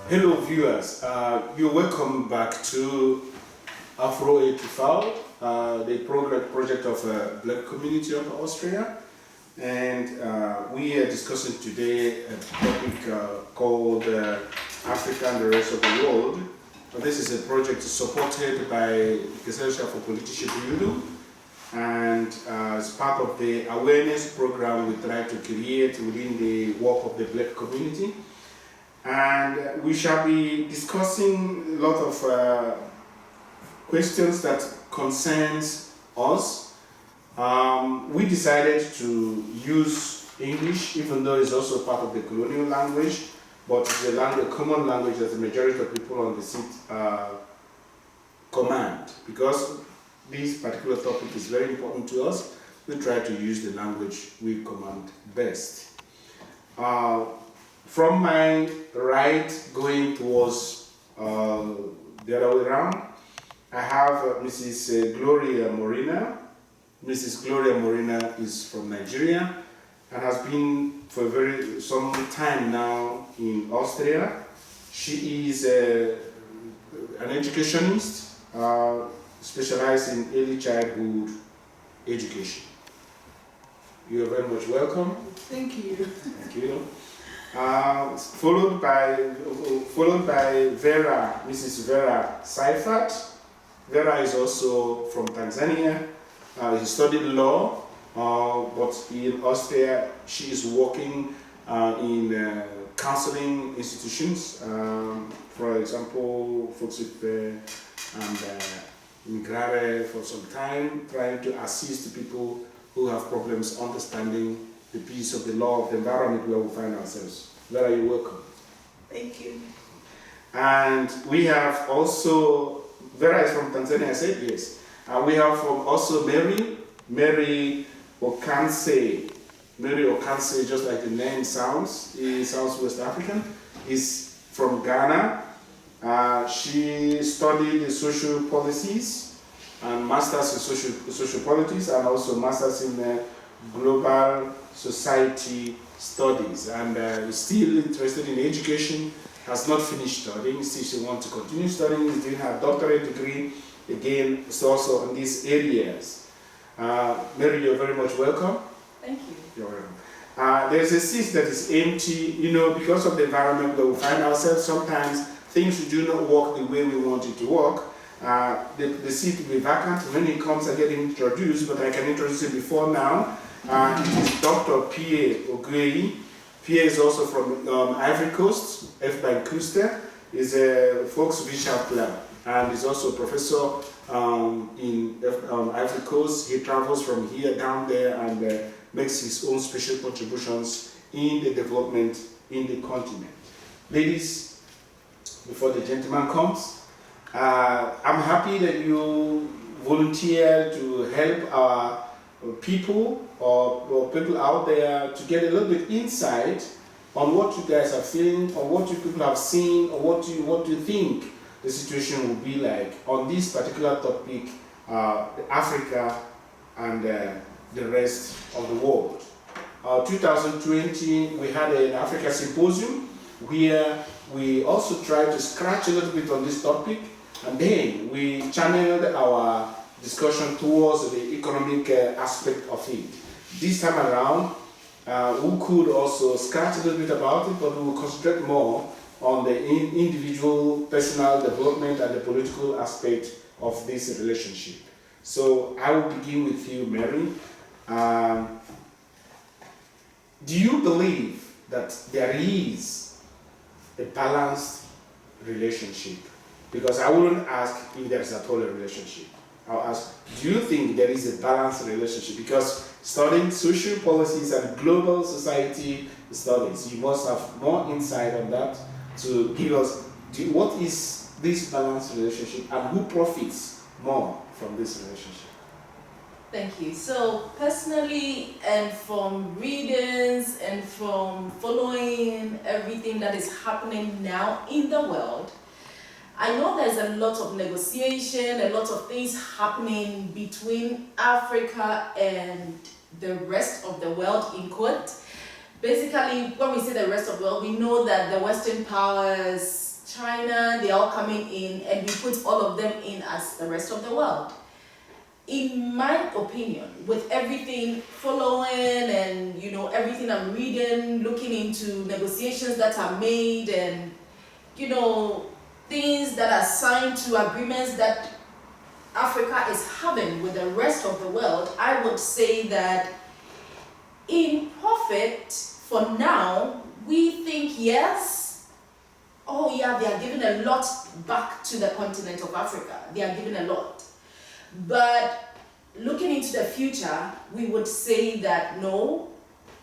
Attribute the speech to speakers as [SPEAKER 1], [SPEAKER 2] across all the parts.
[SPEAKER 1] Hello viewers, you're welcome back to AfrOÖ, the project of Black community of Austria, and we are discussing today a topic called Africa and the Rest of the World. This is a project supported by Gesellschaft für politische Bildung, and as part of the awareness program we try to create within the work of the Black community. And we shall be discussing a lot of questions that concerns us. We decided to use English, even though it's also part of the colonial language, but it's a common language that the majority of people on the seat command. Because this particular topic is very important to us, we try to use the language we command best. From my right, going towards the other way around, I have Mrs. Gloria Morina. Mrs. Gloria Morina is from Nigeria and has been for some time now in Austria. She is an educationist, specialized in early childhood education. You are very much welcome.
[SPEAKER 2] Thank you.
[SPEAKER 1] Thank you. Followed by Vera, Mrs. Vera Seiverth. Vera is also from Tanzania. She studied law, but in Austria she is working in counseling institutions. For example, Volkswagen and Migrare for some time, trying to assist people who have problems understanding the piece of the law of the environment where we find ourselves. Vera, you're welcome.
[SPEAKER 2] Thank you.
[SPEAKER 1] And we have also, Vera is from Tanzania, I said yes. We have also Mary Ocansey. Mary Ocansey, just like the name sounds, is South West African, is from Ghana. She studied social policies and masters in social politics and also masters in global society studies, and is still interested in education, has not finished studying, still she wants to continue studying, is doing her doctorate degree, again, it's also in these areas. Mary, you're very much welcome.
[SPEAKER 2] Thank you.
[SPEAKER 1] You're welcome. There's a seat that is empty, because of the environment where we find ourselves, sometimes things do not work the way we want it to work. The seat will be vacant when he comes. I get introduced, but I can introduce him before now. It is Dr. Pierre Oughuehi. Pierre is also from Ivory Coast, F. He's a Volkswirtschaftler and is also a professor in Ivory Coast. He travels from here down there and makes his own special contributions in the development in the continent. Ladies, before the gentleman comes, I'm happy that you volunteer to help our people or people out there to get a little bit insight on what you guys are feeling, or what you people have seen, or what you think the situation will be like on this particular topic, Africa and the rest of the world. 2020, we had an Africa symposium where we also tried to scratch a little bit on this topic, and then we channeled our discussion towards the economic aspect of it. This time around, we could also scratch a little bit about it, but we will concentrate more on the individual personal development and the political aspect of this relationship. So I will begin with you, Mary. Do you believe that there is a balanced relationship? Because I wouldn't ask if there's at all a relationship. I'll ask, do you think there is a balanced relationship? Because studying social policies and global society studies, you must have more insight on that to give us, what is this balanced relationship and who profits more from this relationship?
[SPEAKER 2] Thank you. So personally, and from readings and from following everything that is happening now in the world, I know there's a lot of negotiation, a lot of things happening between Africa and the rest of the world, in quote. Basically, when we say the rest of the world, we know that the Western powers China, they're all coming in, and we put all of them in as the rest of the world. In my opinion, with everything following and everything I'm reading, looking into negotiations that are made and things that are signed to agreements that Africa is having with the rest of the world, I would say that in profit for now, we think yes, oh yeah, they are giving a lot back to the continent of Africa. They are giving a lot. But looking into the future, we would say that no,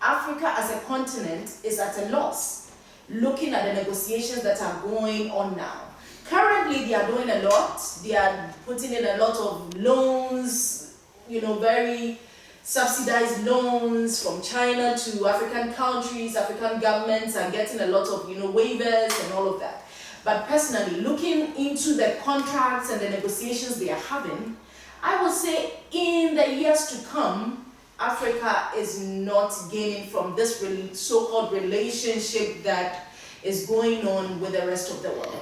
[SPEAKER 2] Africa as a continent is at a loss, looking at the negotiations that are going on now. Currently, they are doing a lot. They are putting in a lot of loans, very subsidized loans from China to African countries. African governments are getting a lot of, waivers and all of that. But personally, looking into the contracts and the negotiations they are having, I would say in the years to come, Africa is not gaining from this so-called relationship that is going on with the rest of the world.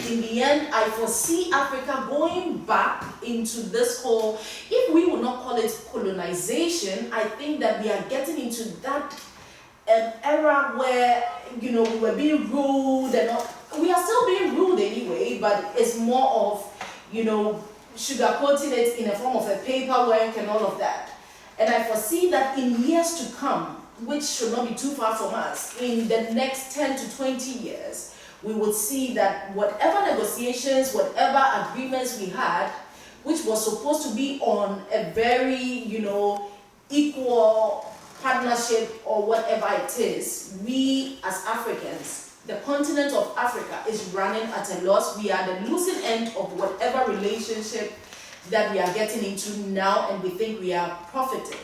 [SPEAKER 2] In the end, I foresee Africa going back into this whole, if we would not call it colonization, I think that we are getting into that era where, we were being ruled and all. We are still being ruled anyway, but it's more of, sugarcoating it in a form of a paperwork and all of that. And I foresee that in years to come, which should not be too far from us, in the next 10 to 20 years, we would see that whatever negotiations, whatever agreements we had, which was supposed to be on a very, equal partnership or whatever it is, we as Africans, the continent of Africa is running at a loss. We are the losing end of whatever relationship that we are getting into now, and we think we are profiting.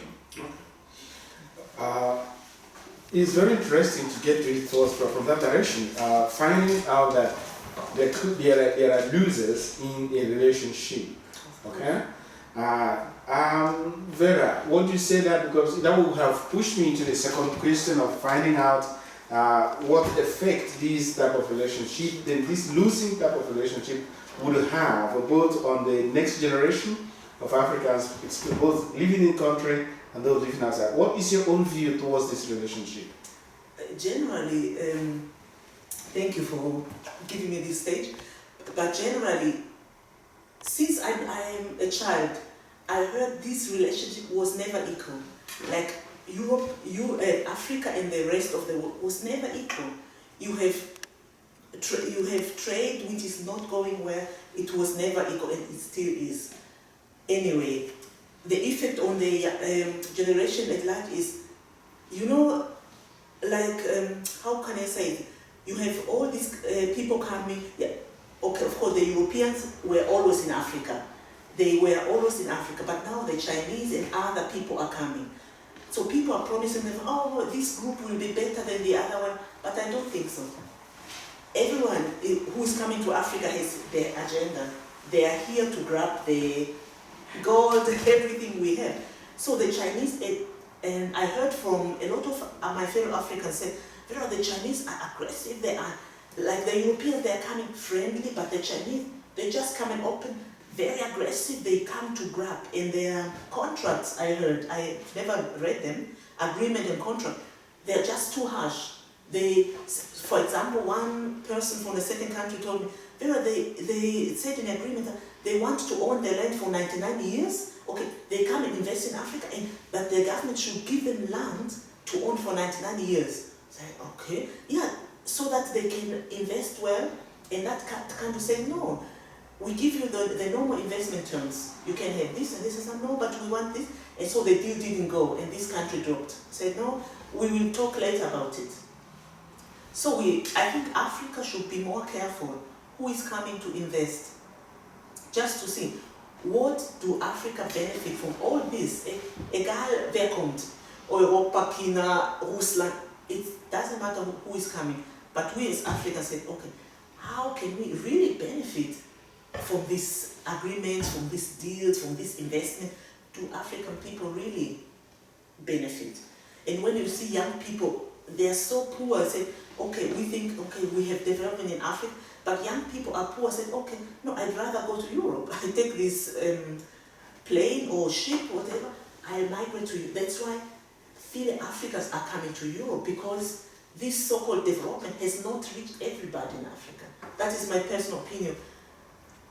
[SPEAKER 1] It's very interesting to get your thoughts from that direction, finding out that there are losers in a relationship. Okay? Vera, what do you say that, because that would have pushed me into the second question of finding out what effect this type of relationship, then this losing type of relationship would have both on the next generation of Africans, both living in country and those living outside. What is your own view towards this relationship?
[SPEAKER 3] Generally, thank you for giving me this stage, but generally, since I am a child, I heard this relationship was never equal. Like Europe, Africa and the rest of the world was never equal. You have trade which is not going where it was never equal, and it still is. Anyway, the effect on the generation at large is, how can I say it? You have all these people coming. Yeah, okay, of course, the Europeans were always in Africa. They were always in Africa, but now the Chinese and other people are coming. So people are promising them, oh, this group will be better than the other one, but I don't think so. Everyone who is coming to Africa has their agenda. They are here to grab the gold, everything we have. So the Chinese, and I heard from a lot of my fellow Africans say, the Chinese are aggressive. They are, like the Europeans, they are coming friendly, but the Chinese, they just come and open, very aggressive. They come to grab. In their contracts, I heard, I never read them, agreement and contract, they're just too harsh. They, for example, one person from the second country told me, they said in agreement that they want to own their land for 99 years. Okay, they come and invest in Africa, but the government should give them land to own for 99 years. Say, okay, yeah, so that they can invest well, and that country say, no, we give you the normal investment terms. You can have this and this and that. No, but we want this. And so the deal didn't go, and this country dropped. Said, no, we will talk later about it. So I think Africa should be more careful who is coming to invest, just to see what do Africa benefit from all this. Egal wer kommt, Europa, China, Rusland, it doesn't matter who is coming. But we as Africans said, okay, how can we really benefit from this agreement, from these deals, from this investment? Do African people really benefit? And when you see young people, they are so poor, say, okay, we think, okay, we have development in Africa, but young people are poor, said, okay, no, I'd rather go to Europe. I take this plane or ship, whatever, I'll migrate to Europe. That's why few Africans are coming to Europe, because this so-called development has not reached everybody in Africa. That is my personal opinion.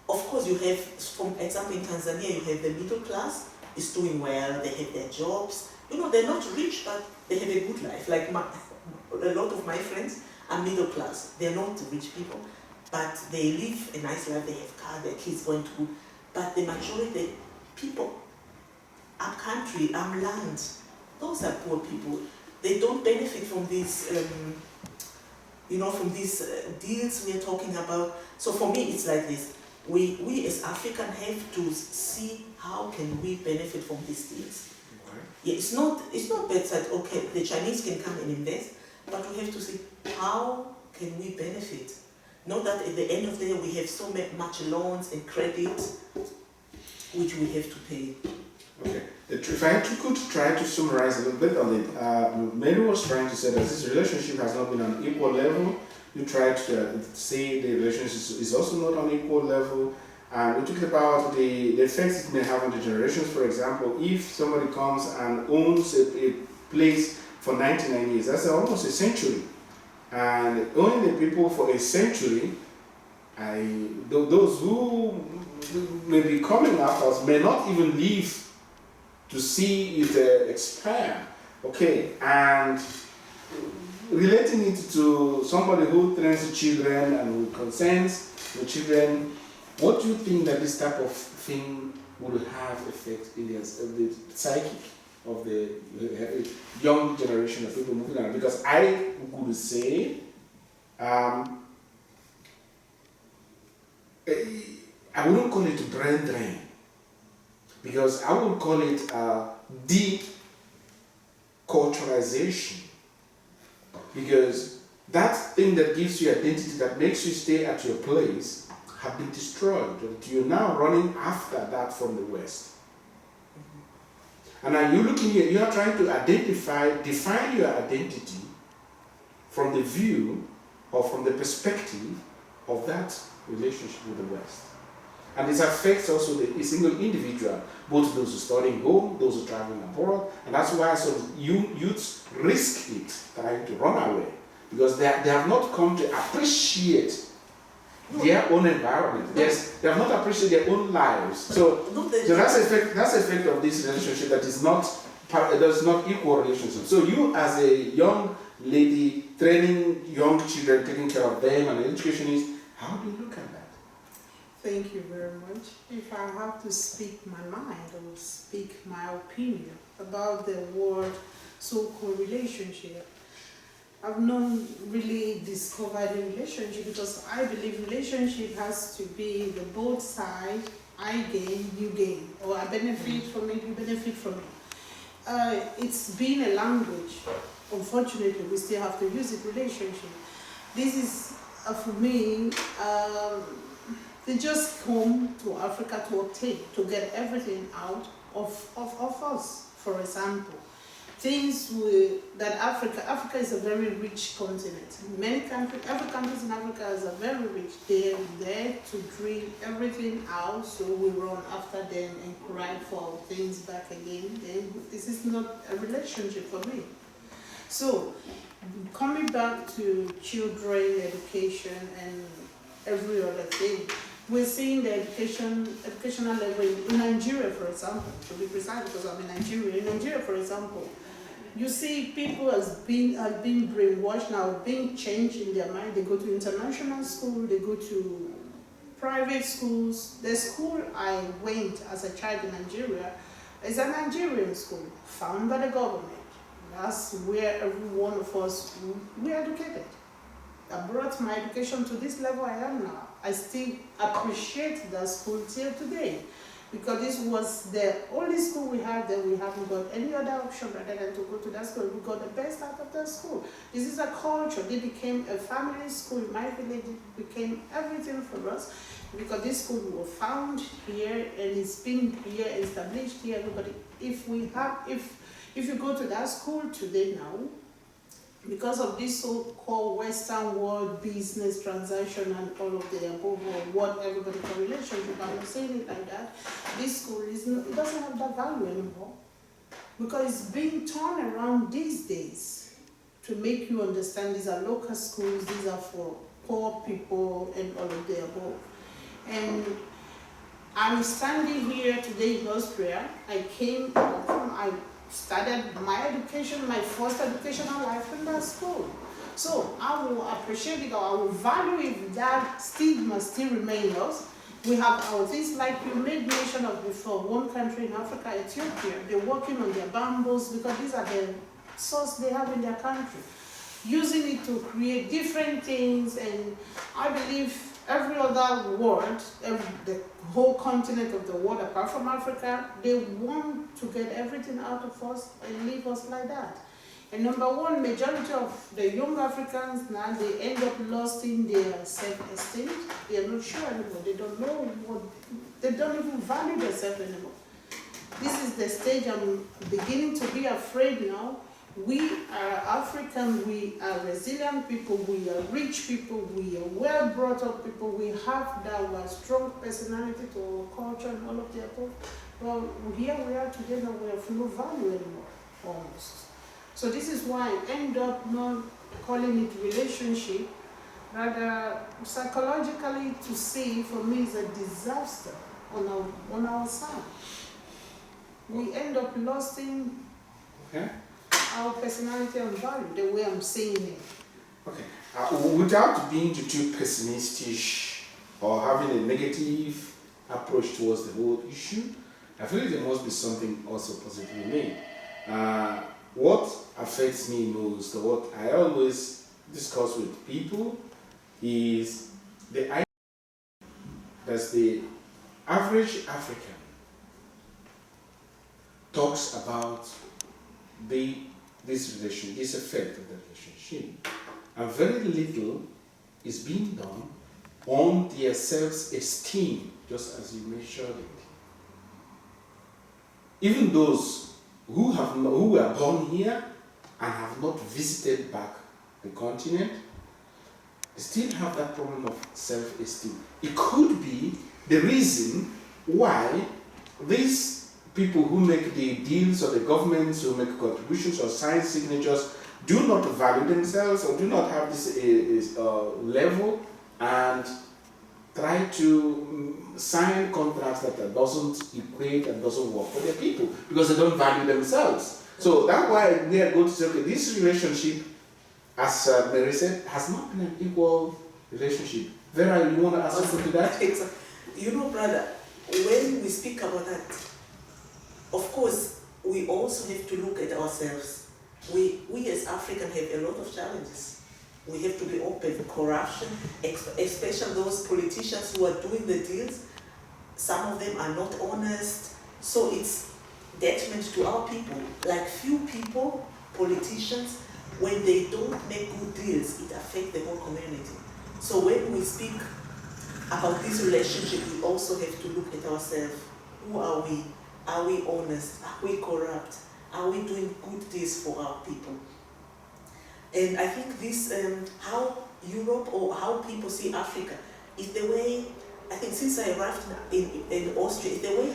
[SPEAKER 3] Of course, you have, for example, in Tanzania, you have the middle class, is doing well, they have their jobs. You know, they're not rich, but they have a good life. Like a lot of my friends are middle class. They're not rich people, but they live a nice life, they have cars, their kids going to school. But the majority of people, our country, our land, those are poor people. They don't benefit from these, from these deals we're talking about. So for me, it's like this. We as Africans have to see how can we benefit from these deals. Okay. Yeah, it's not bad that, okay, the Chinese can come and invest, but we have to see how can we benefit. Not that at the end of the day we have so much loans and credit which we have to pay.
[SPEAKER 1] Okay. If I could try to summarize a little bit on it, Mary was trying to say that this relationship has not been on an equal level. You tried to say the relationship is also not on equal level. And we talked about the effects it may have on the generations. For example, if somebody comes and owns a place for 99 years, that's almost a century. And owning the people for a century, those who may be coming after us may not even live to see it expire. Okay, and relating it to somebody who trains the children and who consents the children, what do you think that this type of thing would have effect in the psyche of the young generation of people moving around? Because I would say, I wouldn't call it brain drain, because I would call it deculturalization. Because that thing that gives you identity, that makes you stay at your place, have been destroyed. You're now running after that from the West. And now you're looking here, you are trying to define your identity from the view or from the perspective of that relationship with the West. And this affects also the single individual, both those who study home, those who traveling abroad, and that's why some youths risk it, trying to run away, because they have not come to appreciate their own environment. Yes, they have not appreciated their own lives. So that's the effect of this relationship that is not equal relationship. So you as a young lady training young children, taking care of them, and an educationist, how do you look at that?
[SPEAKER 4] Thank you very much. If I have to speak my mind, I will speak my opinion about the word so-called relationship. I've not really discovered a relationship, because I believe relationship has to be the both sides. I gain, you gain, or I benefit from it, you benefit from it. It's been a language. Unfortunately, we still have to use it, relationship. This is, for me, they just come to Africa to obtain, to get everything out of us. For example, things that Africa is a very rich continent. Many countries, every country in Africa is a very rich. They're there to drill everything out, so we run after them and cry for things back again. Then this is not a relationship for me. So, coming back to children, education, and every other thing, we're seeing the educational level in Nigeria, for example, to be precise, because I'm in Nigeria. In Nigeria, for example, you see people have been brainwashed now, being changed in their mind. They go to international school, they go to private schools. The school I went as a child in Nigeria is a Nigerian school, founded by the government. That's where every one of us, we are educated. I brought my education to this level I am now. I still appreciate that school till today, because this was the only school we had that we haven't got any other option rather than to go to that school. We got the best out of that school. This is a culture. They became a family school. My village became everything for us, because this school was found here and it's been here, established here. Everybody, if you go to that school today now, because of this so-called Western world business transaction and all of the above, or what everybody call relationship, I'm not saying it like that, this school it doesn't have that value anymore. Because it's being turned around these days to make you understand these are local schools, these are for poor people and all of the above. And I'm standing here today in Austria. I started my education, my first educational life in that school. So I will appreciate it, or I will value if that stigma still remains us. We have our things like you made mention of before, one country in Africa, Ethiopia, they're working on their bamboos because these are the source they have in their country. Using it to create different things, and I believe every other world, the whole continent of the world apart from Africa, they want to get everything out of us and leave us like that. And number one, majority of the young Africans now, they end up losing their self-esteem. They are not sure anymore. They don't know they don't even value themselves anymore. This is the stage I'm beginning to be afraid now. We are African, we are resilient people, we are rich people, we are well brought up people, we have that strong personality to our culture and all of the above. Well, here we are today now, we have no value anymore, almost. So this is why I end up not calling it relationship, rather psychologically to see for me is a disaster on our side. We end up losing our personality and value, the way I'm saying it.
[SPEAKER 1] Okay. Without being too pessimistic or having a negative approach towards the whole issue, I feel there must be something also positively made. What affects me most, or what I always discuss with people, is the idea that the average African talks about this relationship, this effect of the relationship, and very little is being done on their self-esteem, just as you mentioned it. Even those who were born here and have not visited back the continent, still have that problem of self-esteem. It could be the reason why these people who make the deals, or the governments who make contributions or sign signatures, do not value themselves or do not have this level, and try to sign contracts that doesn't equate and doesn't work for their people because they don't value themselves. So that's why we are going to say, okay, this relationship, as Mary said, has not been an equal relationship. Vera, you want to add something to that?
[SPEAKER 3] Exactly. You know, brother, when we speak about that, of course, we also have to look at ourselves. We as Africans have a lot of challenges. We have to be open. Corruption, especially those politicians who are doing the deals, some of them are not honest. So it's detriment to our people. Like few people, politicians, when they don't make good deals, it affects the whole community. So when we speak about this relationship, we also have to look at ourselves. Who are we? Are we honest? Are we corrupt? Are we doing good deeds for our people? And I think this, how Europe or how people see Africa, is the way, I think since I arrived in Austria, is the way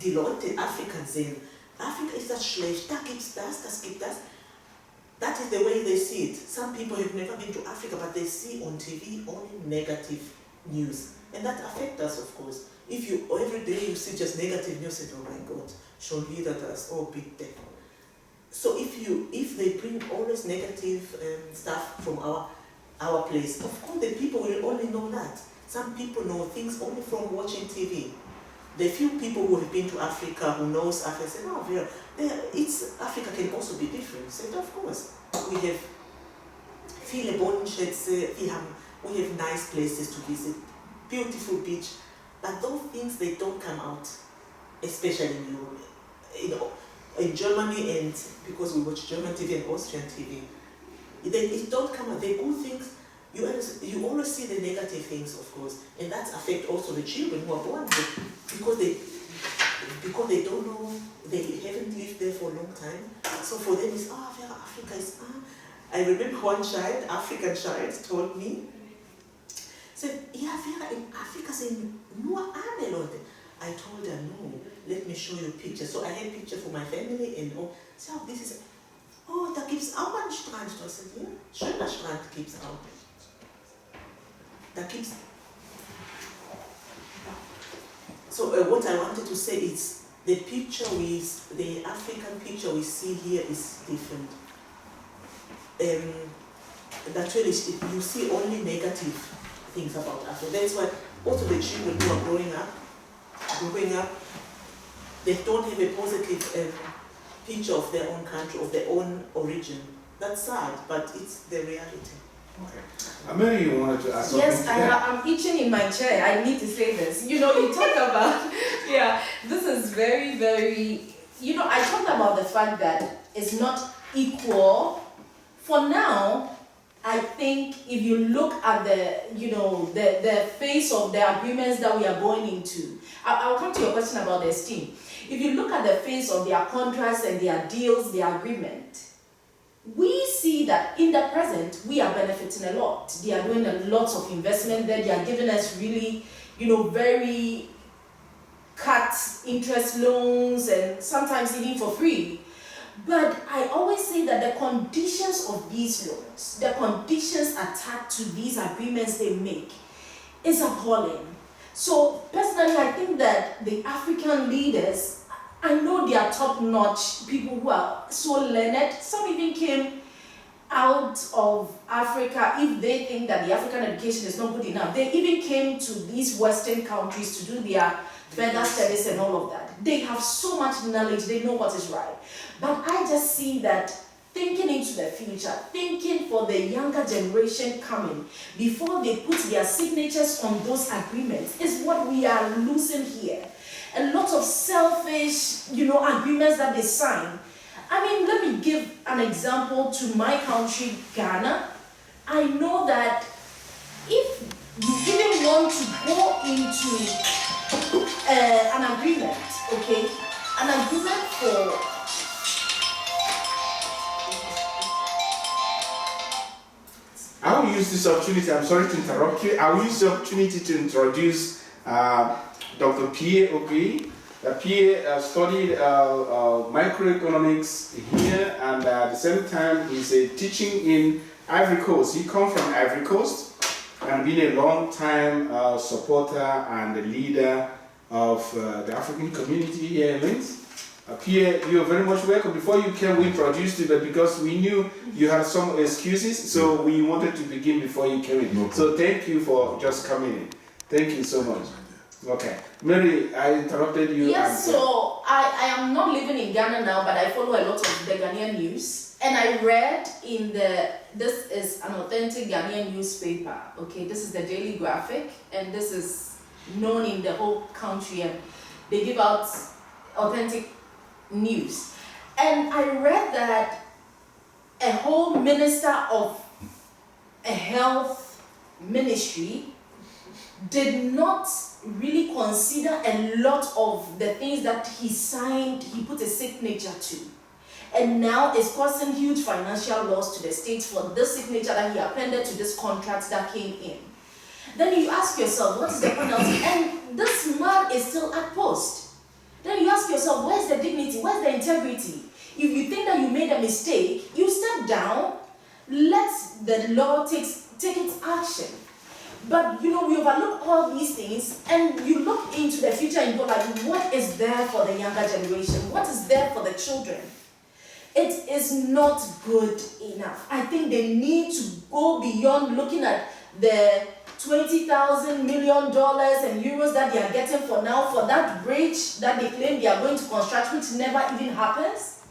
[SPEAKER 3] die Leute Afrika sehen. Afrika ist das schlecht, da gibt's das gibt das. That is the way they see it. Some people have never been to Africa, but they see on TV only negative news. And that affects us, of course. If you every day you see just negative news, and oh my God, schon wieder das, oh bitte. So if they bring always negative stuff from our place, of course the people will only know that. Some people know things only from watching TV. The few people who have been to Africa, who knows Africa, say, oh, Vera, Africa can also be different. Said, of course, we have viele Bodenschätze, we have nice places to visit, beautiful beach, but those things, they don't come out, especially in Europe. In Germany, and because we watch German TV and Austrian TV, it don't come out. The good things, you always see the negative things, of course, and that affects also the children who are born here, because because they don't know, they haven't lived there for a long time. So for them it's, Vera, Africa is, I remember one child, African child, told me, said, yeah, Vera, in Africa, no Amelot. I told her, no, let me show you a picture. So I had a picture for my family and all. So this is, da gibt's auch einen Strand. I said, ja, schöner Strand gibt's auch. Da gibt's. So what I wanted to say is, the African picture we see here is different. That really, you see only negative things about Africa. That's why also the children who are growing up, they don't have a positive picture of their own country, of their own origin. That's sad, but it's the reality.
[SPEAKER 1] Okay. Mary, you wanted to ask something?
[SPEAKER 2] Yes, I'm itching in my chair. I need to say this. You talk about, this is very, very, I talked about the fact that it's not equal. For now, I think if you look at the face of the agreements that we are going into, I'll come to your question about the esteem. If you look at the face of their contracts and their deals, their agreement, we see that in the present, we are benefiting a lot. They are doing a lot of investment there. They are giving us really, very cut interest loans and sometimes even for free. But I always say that the conditions of these loans, the conditions attached to these agreements they make is appalling. So personally, I think that the African leaders, I know they are top-notch people who are so learned. Some even came out of Africa if they think that the African education is not good enough. They even came to these Western countries to do their further studies and all of that. They have so much knowledge, they know what is right. But I just see that thinking into the future, thinking for the younger generation coming, before they put their signatures on those agreements, is what we are losing here. A lot of selfish, agreements that they sign. I mean, let me give an example to my country, Ghana. I know that if you even want to go into an agreement, okay, an agreement for
[SPEAKER 1] I will use this opportunity, I'm sorry to interrupt you, I will use the opportunity to introduce Dr. Pierre Oughuehi. Pierre studied microeconomics here, and at the same time he's teaching in Ivory Coast. He comes from Ivory Coast and been a long time supporter and leader of the African community here in Linz. Pierre, you are very much welcome. Before you came, we introduced you, but because we knew you had some excuses, so we wanted to begin before you came in. No, so thank you for just coming in. Thank you so much. Okay. Mary, I interrupted you.
[SPEAKER 2] Yes, so I am not living in Ghana now, but I follow a lot of the Ghanaian news. And I read this is an authentic Ghanaian newspaper, okay? This is the Daily Graphic, and this is known in the whole country, and they give out authentic news. And I read that a whole minister of a health ministry did not really consider a lot of the things that he signed, he put a signature to. And now it's causing huge financial loss to the state for this signature that he appended to this contract that came in. Then you ask yourself, what's the penalty? And this man is still at post. Then you ask yourself, where's the dignity? Where's the integrity? If you think that you made a mistake, you step down, let the law take its action. But we overlook all these things, and you look into the future and go like, what is there for the younger generation? What is there for the children? It is not good enough. I think they need to go beyond looking at the $20,000 million and euros that they are getting for now for that bridge that they claim they are going to construct, which never even happens,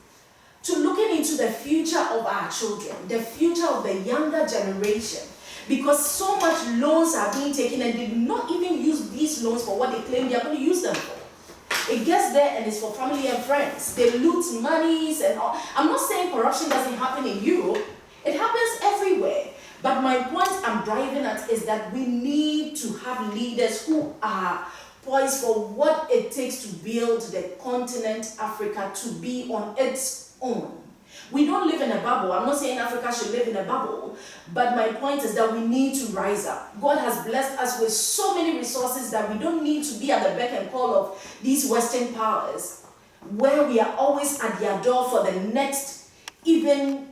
[SPEAKER 2] to looking into the future of our children, the future of the younger generation. Because so much loans are being taken and they do not even use these loans for what they claim they are going to use them for. It gets there and it's for family and friends. They loot monies and all. I'm not saying corruption doesn't happen in Europe. It happens everywhere. But my point I'm driving at is that we need to have leaders who are poised for what it takes to build the continent Africa to be on its own. We don't live in a bubble. I'm not saying Africa should live in a bubble, but my point is that we need to rise up. God has blessed us with so many resources that we don't need to be at the beck and call of these Western powers, where we are always at their door for the next, even,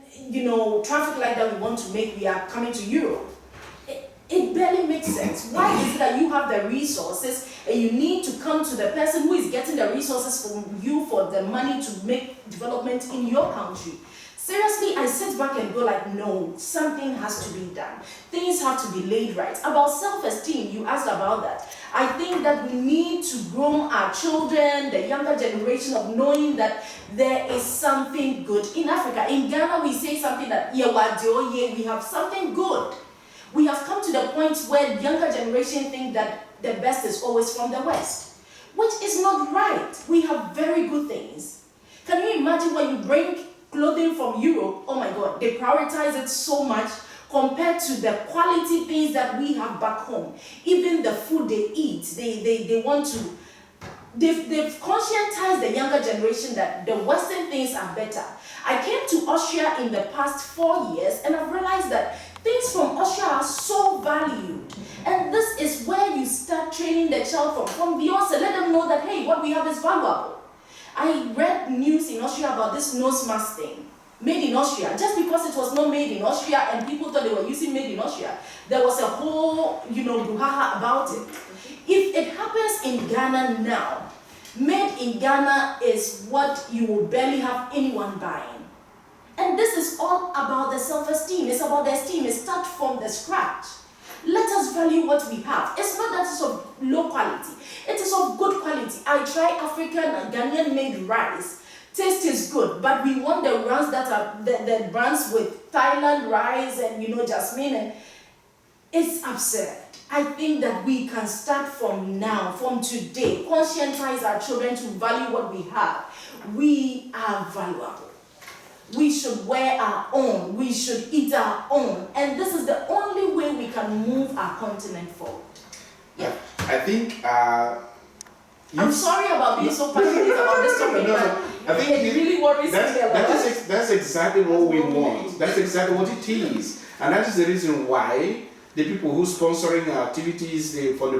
[SPEAKER 2] traffic light that we want to make. We are coming to Europe. It barely makes sense. Why is it that you have the resources and you need to come to the person who is getting the resources from you for the money to make development in your country? Seriously, I sit back and go like, no, something has to be done. Things have to be laid right. About self-esteem, you asked about that. I think that we need to groom our children, the younger generation, of knowing that there is something good in Africa. In Ghana, we say something that, we have something good. We have come to the point where the younger generation think that the best is always from the West, which is not right. We have very good things. Can you imagine when you bring clothing from Europe? Oh my God, they prioritize it so much compared to the quality things that we have back home. Even the food they eat, they want to, they've conscientized the younger generation that the Western things are better. I came to Austria in the past 4 years and I've realized that things from Austria are so valued. And this is where you start training the child from the onset. Let them know that, hey, what we have is valuable. I read news in Austria about this nose mask thing, made in Austria. Just because it was not made in Austria and people thought they were using made in Austria, there was a whole, brouhaha about it. If it happens in Ghana now, made in Ghana is what you will barely have anyone buying. And this is all about the self-esteem. It's about the esteem. It starts from the scratch. Let us value what we have. It's not that it's of low quality. It is of good quality. I try African and Ghanaian made rice. Taste is good, but we want the brands that are the brands with Thailand rice and jasmine. And it's absurd. I think that we can start from now, from today, conscientize our children to value what we have. We are valuable. We should wear our own. We should eat our own. And this is the only way we can move our continent forward. Yeah.
[SPEAKER 1] I think...
[SPEAKER 2] I'm sorry about being so passionate about this topic, but it really worries me a lot.
[SPEAKER 1] That's exactly what we want. That's exactly what it is. And that is the reason why the people who are sponsoring our activities for the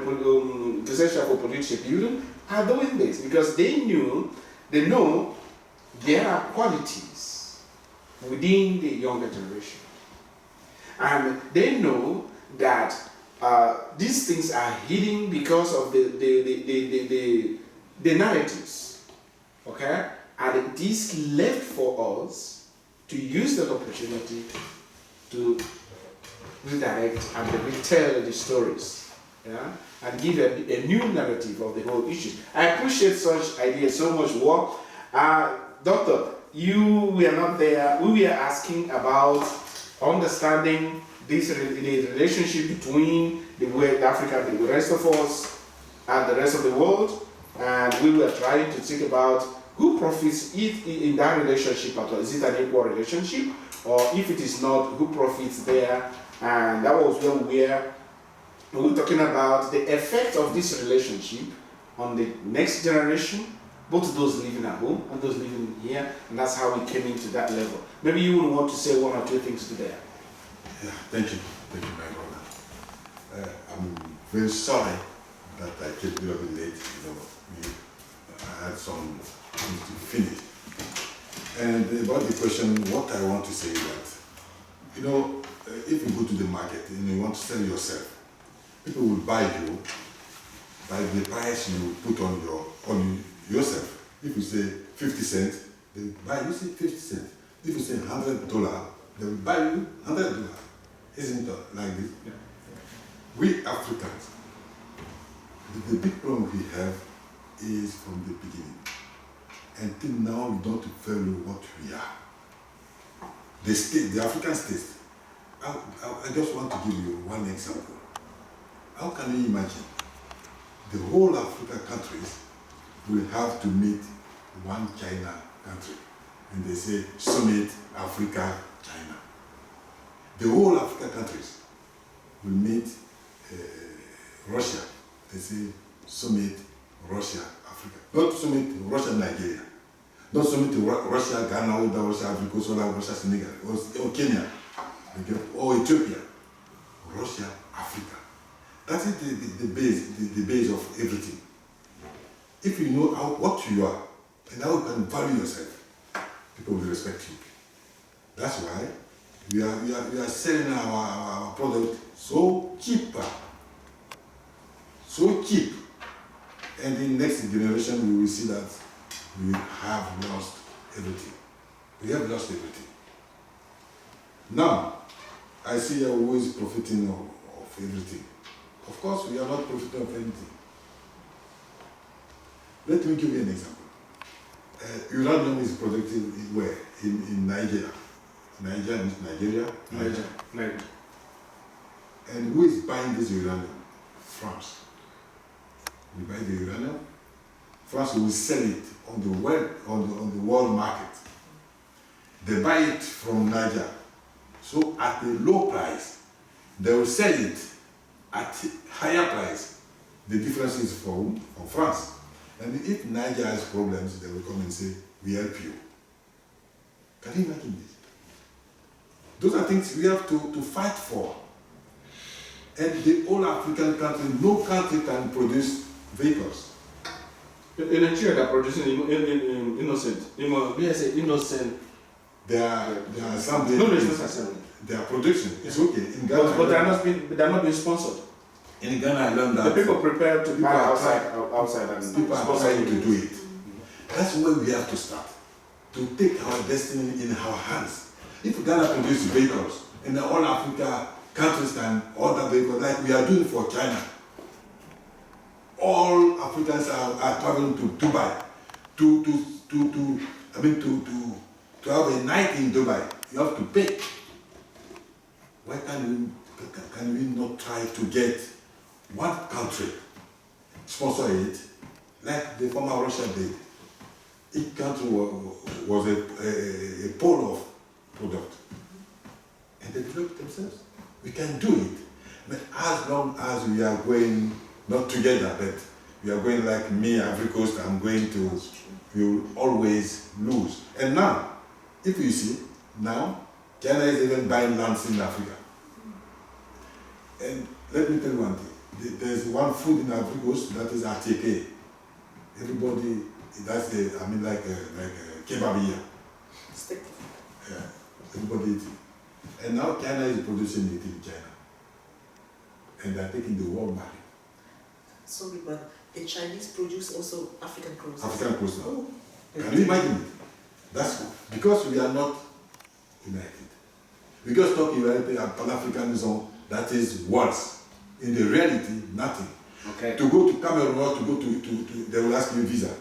[SPEAKER 1] Gesellschaft for politische Bildung are doing this. Because they know there are qualities within the younger generation. And they know that these things are hidden because of the narratives. Okay? And it is left for us to use that opportunity to redirect and retell the stories. Yeah? And give a new narrative of the whole issue. I appreciate such ideas so much. Doctor, we are not there. We were asking about understanding the relationship between Africa, the rest of us, and the rest of the world. And we were trying to think about who profits in that relationship at all. Is it an equal relationship? Or if it is not, who profits there? And that was when we were talking about the effect of this relationship on the next generation, both those living at home and those living here, and that's how we came into that level. Maybe you would want to say one or two things to that.
[SPEAKER 5] Yeah, thank you, my brother. I'm very sorry that I came a little bit late. I had some things to finish. And about the question, what I want to say is that, if you go to the market and you want to sell yourself, people will buy you by the price you put on yourself. If you say 50 cents, they will buy you, say 50 cents. If you say $100, they will buy you $100. Isn't it like this? Yeah. We Africans, the big problem we have is from the beginning. Until now, we don't value what we are. The African states. I just want to give you one example. How can you imagine the whole African countries will have to meet one China country, and they say Summit Africa China. The whole African countries will meet Russia. They say Summit Russia, Africa. Not to submit to Russia, Nigeria. Not to submit to Russia, Ghana, or Russia, Africa, or Russia, Senegal, or Kenya, or Ethiopia. Russia, Africa. That is the base of everything. If you know what you are and how you can value yourself, people will respect you. That's why we are selling our product so cheap, and in next generation we will see that we have lost everything. We have lost everything. Now, I see you are always profiting of everything. Of course, we are not profiting of anything. Let me give you an example. Uranium is produced where? In Nigeria. Nigeria. And who is buying this uranium? France. We buy the uranium. France will sell it on the world market. They buy it from Nigeria. So at a low price, they will sell it at higher price. The difference is from France. And if Nigeria has problems, they will come and say, we help you. Can you imagine this? Those are things we have to fight for. And the whole African country, no country can produce vehicles.
[SPEAKER 1] In Nigeria, they're producing innocent. Innocent.
[SPEAKER 5] They are assembling.
[SPEAKER 1] No, it's not assembly.
[SPEAKER 5] They are production. It's okay. In Ghana,
[SPEAKER 1] but they're not being sponsored.
[SPEAKER 5] In Ghana, I learned that
[SPEAKER 1] the people prepare to buy outside and
[SPEAKER 5] people are trying to do it. That's where we have to start. To take our destiny in our hands. If Ghana produces vehicles, and all Africa countries can order vehicles like we are doing for China. All Africans are traveling to Dubai to have a night in Dubai. You have to pay. Why can we not try to get one country sponsor it, like the former Russia did? Each country was a pole of product, and they developed themselves. We can do it, but as long as we are going not together, but we are going like me, Africa Coast, I'm going to, we will always lose. And now, if you see, now, China is even buying lands in Africa. And let me tell you one thing, there's one food in Africa Coast that is atike. Everybody, that's like kebab here. Yeah, everybody eats it. And now China is producing it in China. And they're taking the world market.
[SPEAKER 3] Sorry, but the Chinese produce also African clothes.
[SPEAKER 5] African clothes now. Oh. Can you imagine it? That's because we are not united. We just talk about Pan-Africanism that is words. In the reality, nothing.
[SPEAKER 1] Okay.
[SPEAKER 5] To go to Cameroon or to go to they will ask you visa.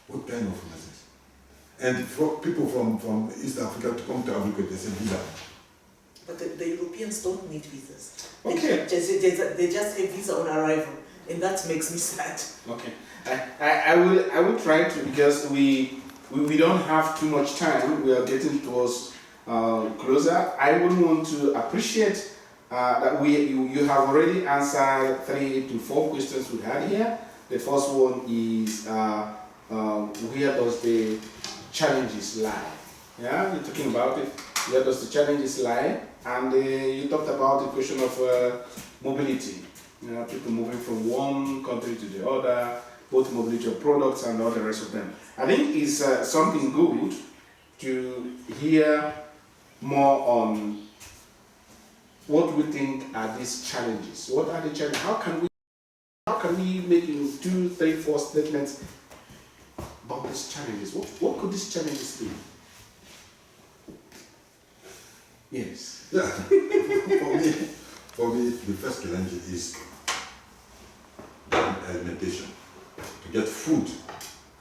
[SPEAKER 5] What kind of nonsense? And for people from East Africa to come to Africa, they say visa.
[SPEAKER 3] But the Europeans don't need visas.
[SPEAKER 1] Okay.
[SPEAKER 3] They just have visa on arrival, and that makes me sad.
[SPEAKER 1] Okay. I will try to, because we don't have too much time. We are getting towards closer. I would want to appreciate that you have already answered 3 to 4 questions we had here. The first one is where does the challenges lie? Yeah, you're talking about it. Where does the challenges lie? And you talked about the question of mobility. You know, people moving from one country to the other, both mobility of products and all the rest of them. I think it's something good to hear more on what we think are these challenges. What are the challenges? How can we make 2, 3, 4 statements about these challenges? What could these challenges be? Yes.
[SPEAKER 5] Yeah. For me, the first challenge is alimentation. To get food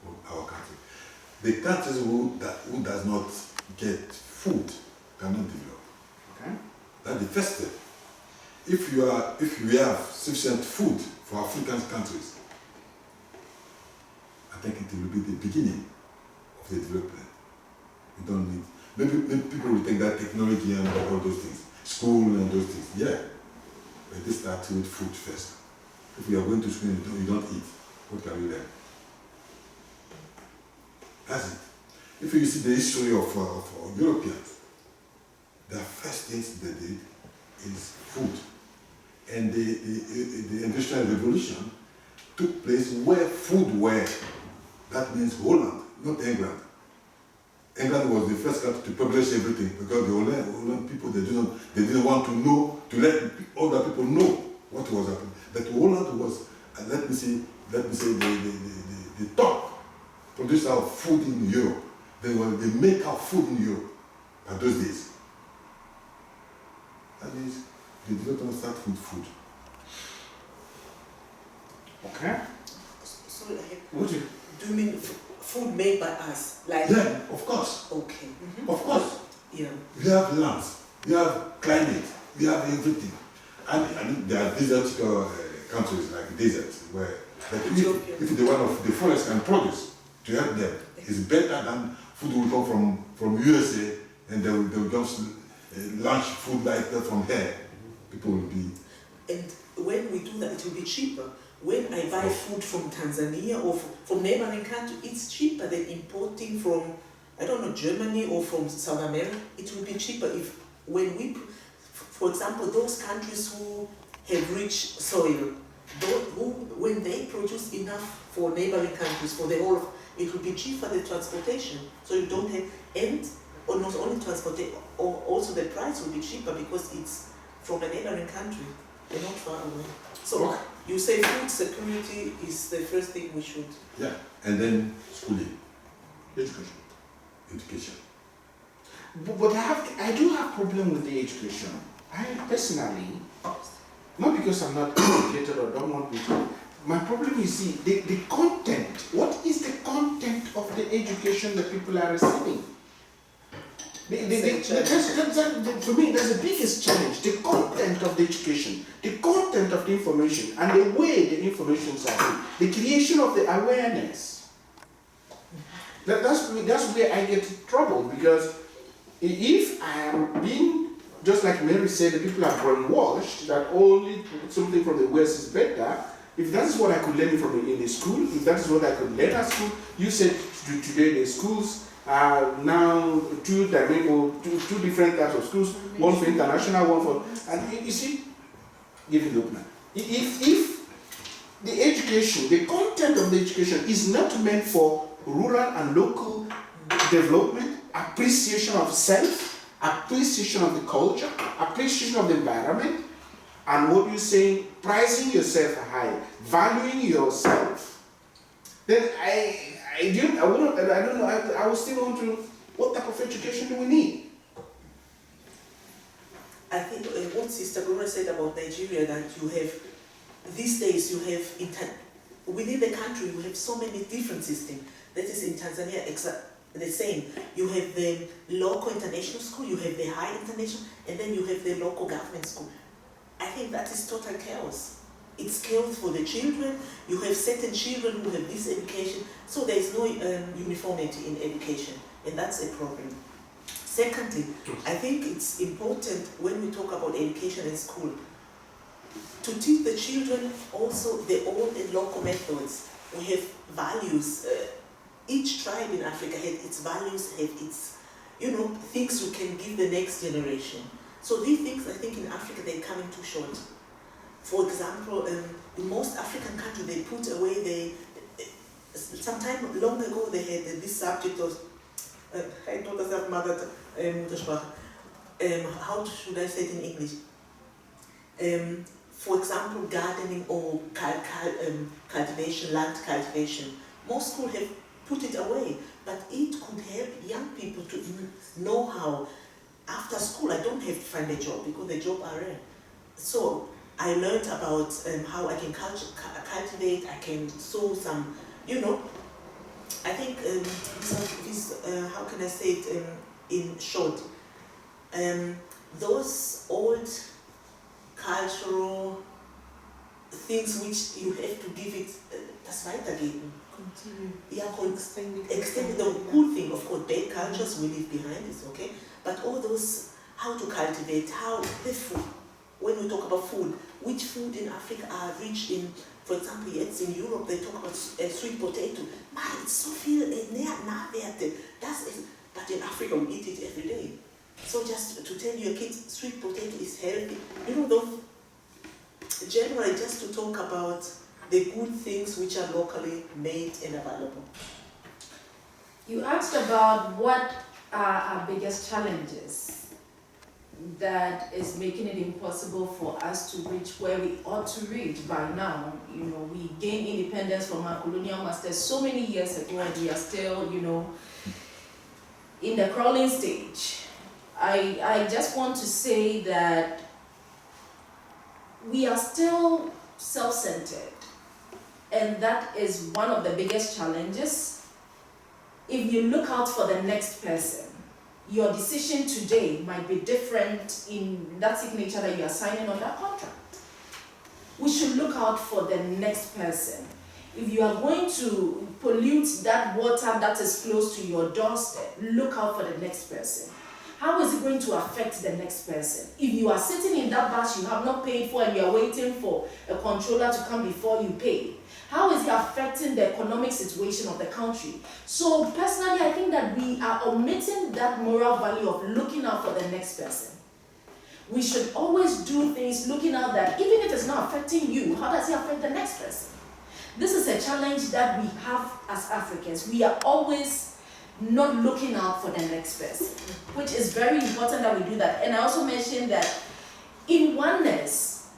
[SPEAKER 5] from our country. The countries who does not get food cannot develop.
[SPEAKER 1] Okay.
[SPEAKER 5] That's the first step. If we have sufficient food for African countries, I think it will be the beginning of the development. We don't need. Maybe people will think that technology and all those things, school and those things, yeah. But they start with food first. If you are going to school and you don't eat, what can you learn? That's it. If you see the history of Europeans, the first things they did is food. And the Industrial Revolution took place where food were. That means Holland, not England. England was the first country to publish everything because the Holland people, they didn't want to know, to let other people know what was happening. But Holland was, let me say the top producer of food in Europe. They make our food in Europe at those days. That means they did not start with food.
[SPEAKER 1] Okay.
[SPEAKER 3] So
[SPEAKER 1] Do
[SPEAKER 3] you mean food made by us? Like
[SPEAKER 5] Yeah, of course.
[SPEAKER 3] Okay.
[SPEAKER 5] Of course.
[SPEAKER 3] Yeah.
[SPEAKER 5] We have lands, we have climate, we have everything. And there are desert countries like deserts where if the one of the forest can produce to help them, it's better than food will come from USA and they will just launch food like that from here. People will be.
[SPEAKER 3] And when we do that, it will be cheaper. When I buy food from Tanzania or from neighboring country, it's cheaper than importing from, I don't know, Germany or from South America. It will be cheaper if, for example, those countries who have rich soil, when they produce enough for neighboring countries, for the whole of, it will be cheaper the transportation. So you don't have, or not only transportation, or also the price will be cheaper because it's from a neighboring country. They're not far away. So you say food security is the first thing we should.
[SPEAKER 5] Yeah, and then schooling.
[SPEAKER 1] Education. But I do have problem with the education. I personally, not because I'm not educated or don't want to, my problem is the content. What is the content of the education that people are receiving? For me, that's the biggest challenge, the content of the education, the content of the information, and the way the information is given, the creation of the awareness. That's where I get in trouble, because if I am being, just like Mary said, the people are brainwashed that only something from the West is better. If that is what I could learn in the school, if that is what I could learn at school, you said today the schools are now two different types of schools, one for international, one for, and you see, give it up now. If the education, the content of the education is not meant for rural and local development, appreciation of self, appreciation of the culture, appreciation of the environment, and what you're saying, pricing yourself high, valuing yourself, then I don't know, I will still want to, what type of education do we need?
[SPEAKER 3] I think what Sister Gloria said about Nigeria, that you have, these days you have, within the country you have so many different systems. That is in Tanzania the same. You have the local international school, you have the high international, and then you have the local government school. I think that is total chaos. It's chaos for the children. You have certain children who have this education, so there is no uniformity in education, and that's a problem. Secondly, I think it's important when we talk about education in school to teach the children also the old and local methods. We have values. Each tribe in Africa has its values, has its, things you can give the next generation. So these things, I think in Africa, they're coming too short. For example, in most African countries, they put away some time long ago, they had this subject of, I don't have mother how should I say it in English? For example, gardening or cultivation, land cultivation. Most schools have put it away, but it could help young people to know how. After school, I don't have to find a job because the jobs are rare. So I learned about how I can cultivate, I can sow some, I think how can I say it in short? Those old cultural things which you have to give it, das weitergeben.
[SPEAKER 4] Continue.
[SPEAKER 3] Yeah, extend the good thing, of course, bad cultures we leave behind, it's okay. But all those, how to cultivate, how the food, when we talk about food, which food in Africa are rich in, for example, yes, in Europe they talk about sweet potato. Man, it's so viel nahwerte. But in Africa we eat it every day. So just to tell your kids, sweet potato is healthy. You know, though, generally just to talk about the good things which are locally made and available.
[SPEAKER 2] You asked about what are our biggest challenges that is making it impossible for us to reach where we ought to reach by now. You know, we gained independence from our colonial masters so many years ago, and we are still, you know, in the crawling stage. I just want to say that we are still self-centered, and that is one of the biggest challenges. If you look out for the next person, your decision today might be different in that signature that you are signing on that contract. We should look out for the next person. If you are going to pollute that water that is close to your doorstep, look out for the next person. How is it going to affect the next person? If you are sitting in that bus you have not paid for and you are waiting for a controller to come before you pay, how is it affecting the economic situation of the country? So personally, I think that we are omitting that moral value of looking out for the next person. We should always do things looking out that even if it's not affecting you, how does it affect the next person? This is a challenge that we have as Africans. We are always not looking out for the next person, which is very important that we do that. And I also mentioned that in oneness,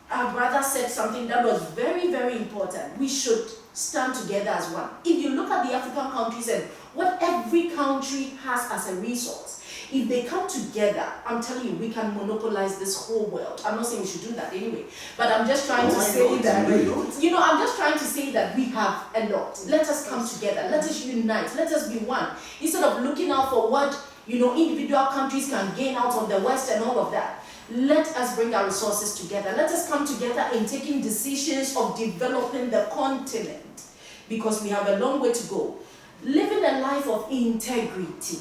[SPEAKER 2] our brother said something that was very, very important. We should stand together as one. If you look at the African countries and what every country has as a resource, if they come together, I'm telling you, we can monopolize this whole world. I'm not saying we should do that anyway, but I'm just trying to say that, you know, I'm just trying to say that we have a lot. Let us come together. Let us unite. Let us be one. Instead of looking out for what, you know, individual countries can gain out of the West and all of that. Let us bring our resources together. Let us come together in taking decisions of developing the continent, because we have a long way to go. Living a life of integrity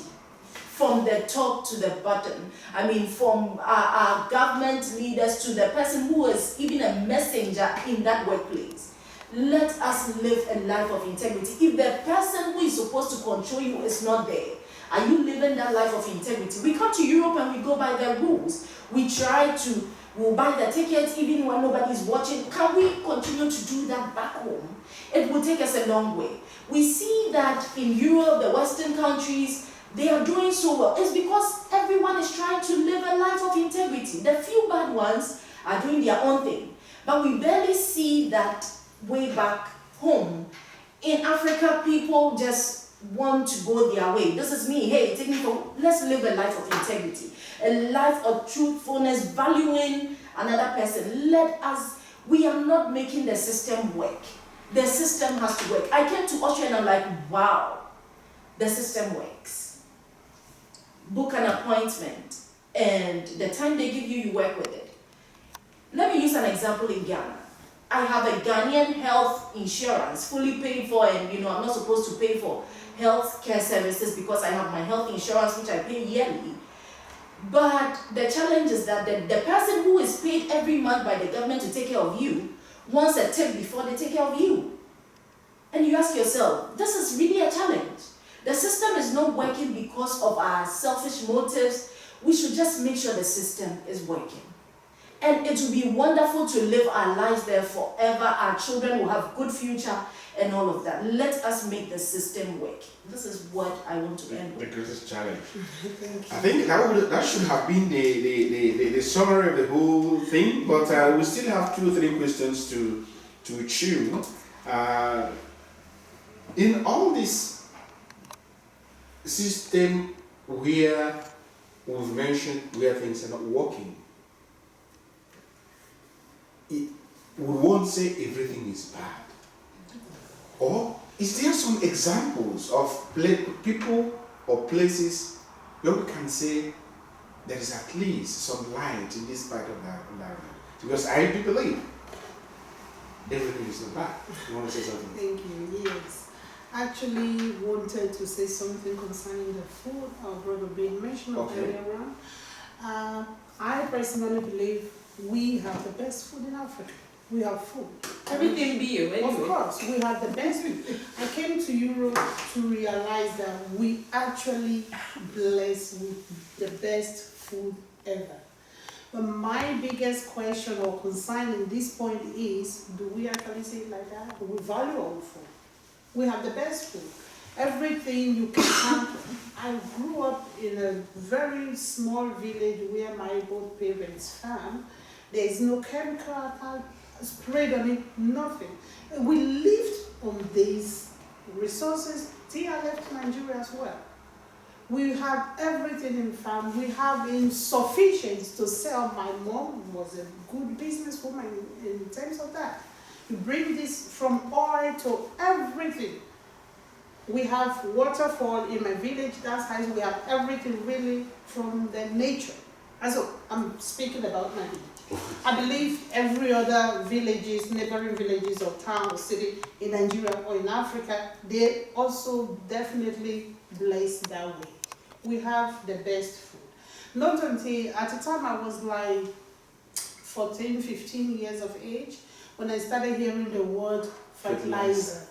[SPEAKER 2] from the top to the bottom. I mean, from our government leaders to the person who is even a messenger in that workplace. Let us live a life of integrity. If the person who is supposed to control you is not there, are you living that life of integrity? We come to Europe and we go by the rules. We try to, we'll buy the tickets even when nobody's watching. Can we continue to do that back home? It will take us a long way. We see that in Europe, the Western countries, they are doing so well. It's because everyone is trying to live a life of integrity. The few bad ones are doing their own thing. But we barely see that way back home. In Africa, people just want to go their way. This is me. Hey, take me for, let's live a life of integrity. A life of truthfulness, valuing another person. We are not making the system work. The system has to work. I came to Austria and I'm like, wow, the system works. Book an appointment and the time they give you, you work with it. Let me use an example in Ghana. I have a Ghanaian health insurance fully paid for, and you know, I'm not supposed to pay for health care services because I have my health insurance which I pay yearly. But the challenge is that the person who is paid every month by the government to take care of you wants a tip before they take care of you. And you ask yourself, this is really a challenge. The system is not working because of our selfish motives. We should just make sure the system is working. And it will be wonderful to live our lives there forever. Our children will have good future and all of that. Let us make the system work. This is what I want to end with.
[SPEAKER 1] The greatest challenge. I think that should have been the summary of the whole thing, but we still have 2 or 3 questions to chew. In all this system where we've mentioned where things are not working, we won't say everything is bad. Or is there some examples of people or places where we can say there is at least some light in this part of the environment? Because I do believe everything is not bad. You want to say something?
[SPEAKER 4] Thank you. Yes. Actually wanted to say something concerning the food our brother being mentioned earlier on. I personally believe we have the best food in Africa. We have food.
[SPEAKER 2] Everything bio, anyway.
[SPEAKER 4] Of course, we have the best food. I came to Europe to realize that we actually blessed with the best food ever. But my biggest question or concern in this point is, do we actually say it like that? Do we value our food? We have the best food. Everything you can have. I grew up in a very small village where my both parents farm. There is no chemical attack sprayed on it, nothing. We lived on these resources till I left Nigeria as well. We have everything in farm. We have insufficient to sell. My mom was a good businesswoman in terms of that. You bring this from oil to everything. We have waterfall in my village, that's how we have everything really from the nature. And so I'm speaking about my village. I believe every other villages, neighboring villages or town or city in Nigeria or in Africa, they also definitely blessed that way. We have the best food. Not until, at the time I was like 14, 15 years of age, when I started hearing the word fertilizer.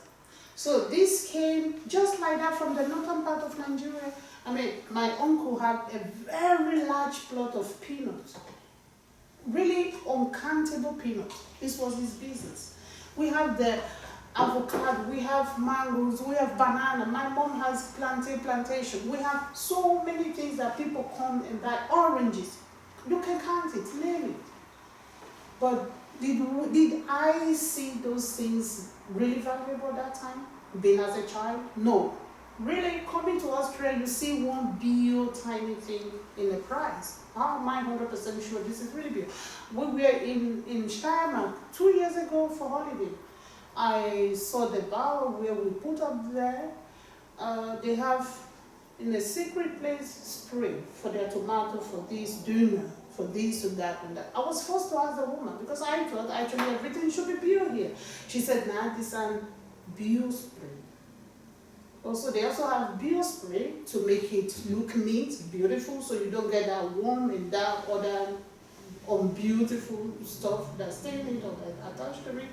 [SPEAKER 4] So this came just like that from the northern part of Nigeria. I mean, my uncle had a very large plot of peanuts. Really uncountable peanuts. This was his business. We have the avocado, we have mangoes, we have banana. My mom has plantation. We have so many things that people come and buy. Oranges. You can count it, name it. But did I see those things really valuable at that time, being as a child? No. Really, coming to Australia, you see one bio tiny thing in the price. How am I 100% sure this is really bio? We were in Steiermark 2 years ago for holiday. I saw the bar where we put up there. They have, in a secret place, spray for their tomato, for this, duna, for this and that and that. I was forced to ask the woman because I thought actually everything should be bio here. She said, nah, this is bio spray. Also, they also have bio spray to make it look neat, beautiful, so you don't get that warm and that other unbeautiful stuff that's staying in it or attached to it.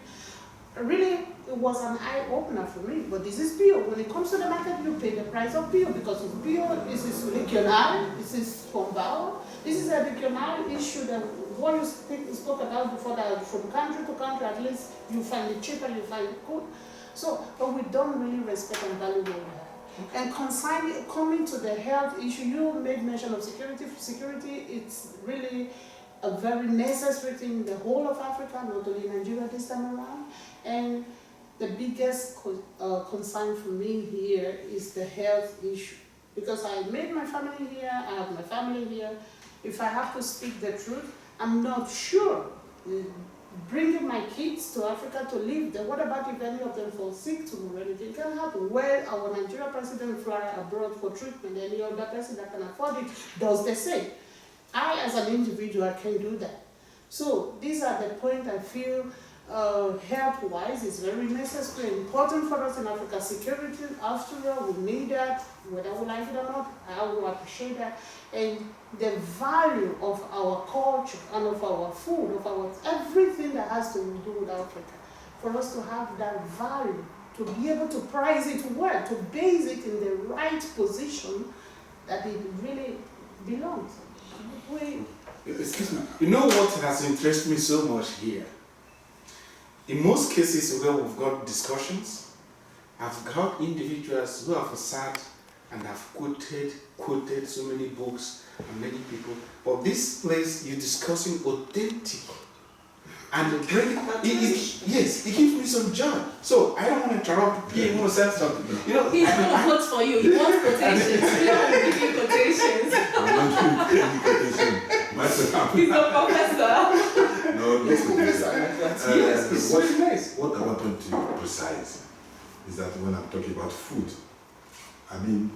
[SPEAKER 4] Really, it was an eye-opener for me, but this is bio. When it comes to the market, you pay the price of bio because it's bio, this is regional, this is from Bao. This is a regional issue that what you spoke about before, that from country to country, at least you find it cheaper, you find it good. So, but we don't really respect and value what we have. And coming to the health issue, you made mention of security. Security, it's really a very necessary thing in the whole of Africa, not only Nigeria this time around. And the biggest concern for me here is the health issue. Because I made my family here, I have my family here. If I have to speak the truth, I'm not sure. Bringing my kids to Africa to live there, what about if any of them fall sick tomorrow? Anything can happen. Where our Nigerian president fly abroad for treatment, any other person that can afford it does the same. I, as an individual, can do that. So these are the points I feel health-wise is very necessary, important for us in Africa. Security, after all, we need that, whether we like it or not. I will appreciate that. And the value of our culture and of our food, of our everything that has to do with Africa, for us to have that value, to be able to price it well, to base it in the right position that it really belongs.
[SPEAKER 1] Excuse me. You know what has interested me so much here? In most cases where we've got discussions, I've got individuals who have sat and have quoted so many books and many people. But this place, you're discussing authentic. And yes, it gives me some joy. So I don't want to interrupt Pierre. You want to say something? You know,
[SPEAKER 2] he's going to quote for you. He wants quotations. He wants to give you quotations.
[SPEAKER 5] I want to give you quotation myself.
[SPEAKER 2] He's a professor.
[SPEAKER 5] No,
[SPEAKER 1] yes, professor. Yes, it's very nice.
[SPEAKER 5] What I want to be precise is that when I'm talking about food, I mean,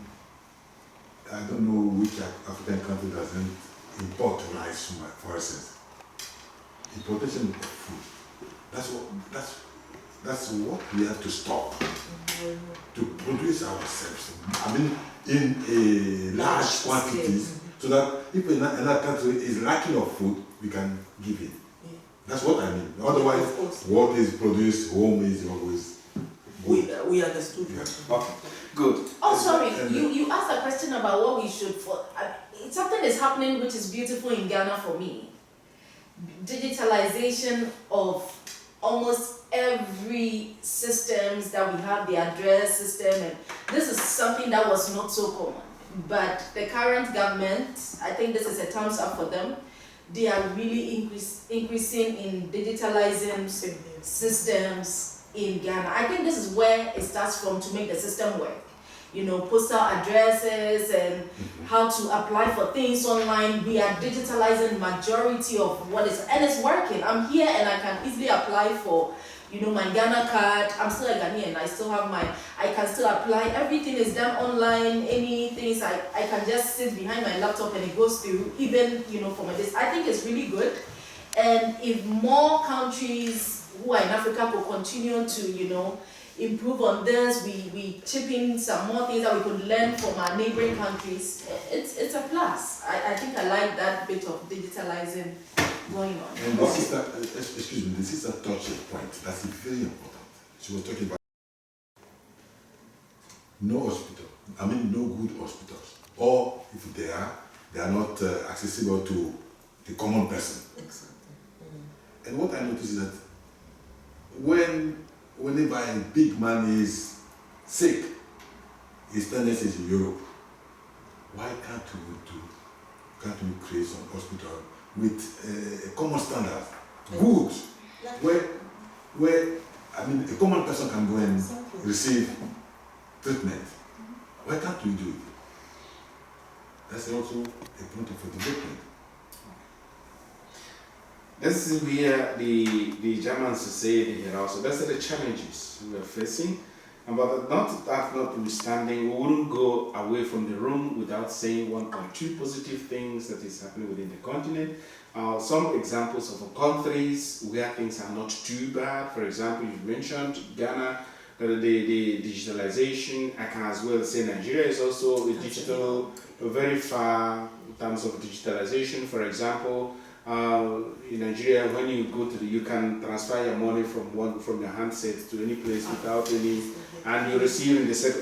[SPEAKER 5] I don't know which African country doesn't import rice, for instance. Importation of food. That's what we have to stop to produce ourselves. I mean, in a large quantities, So that if another country is lacking of food, we can give it.
[SPEAKER 3] Yeah.
[SPEAKER 5] That's what I mean. Otherwise,
[SPEAKER 3] Of course.
[SPEAKER 5] what is produced home is always good.
[SPEAKER 3] We understood.
[SPEAKER 5] Yeah.
[SPEAKER 1] Okay, good.
[SPEAKER 2] Oh, sorry,
[SPEAKER 5] And-
[SPEAKER 2] you asked a question about what we should something is happening which is beautiful in Ghana for me. Digitalization of almost every systems that we have, the address system, and this is something that was not so common. But the current government, I think this is a thumbs up for them. They are really increasing in digitalizing systems in Ghana. I think this is where it starts from to make the system work. You know, postal addresses and how to apply for things online. We are digitalizing majority of what is, and it's working. I'm here and I can easily apply for, you know, my Ghana card. I'm still a Ghanaian. I still have I can still apply. Everything is done online. Any things I can just sit behind my laptop and it goes through. Even, you know, for my this, I think it's really good. And if more countries who are in Africa will continue to, you know, improve on this, we chip in some more things that we could learn from our neighboring countries. It's a plus. I think I like that bit of digitalizing going on.
[SPEAKER 5] And the sister, excuse me, the sister touched a point that's very important. She was talking about no hospital. I mean, no good hospitals. Or if they are not accessible to the common person.
[SPEAKER 3] Exactly.
[SPEAKER 5] And what I notice is that whenever a big man is sick, his tendency is in Europe. Why can't we create some hospital with a common standard, good, where I mean a common person can go and receive treatment? Why can't we do it? That's also a point of development.
[SPEAKER 1] This is where the Germans say here also. That's the challenges we are facing. But notwithstanding, we wouldn't go away from the room without saying one or two positive things that is happening within the continent. Some examples of countries where things are not too bad. For example, you mentioned Ghana, the digitalization. I can as well say Nigeria is also a digital, very far in terms of digitalization. For example, in Nigeria, when you go to you can transfer your money from your handset to any place without any, and you receive in the same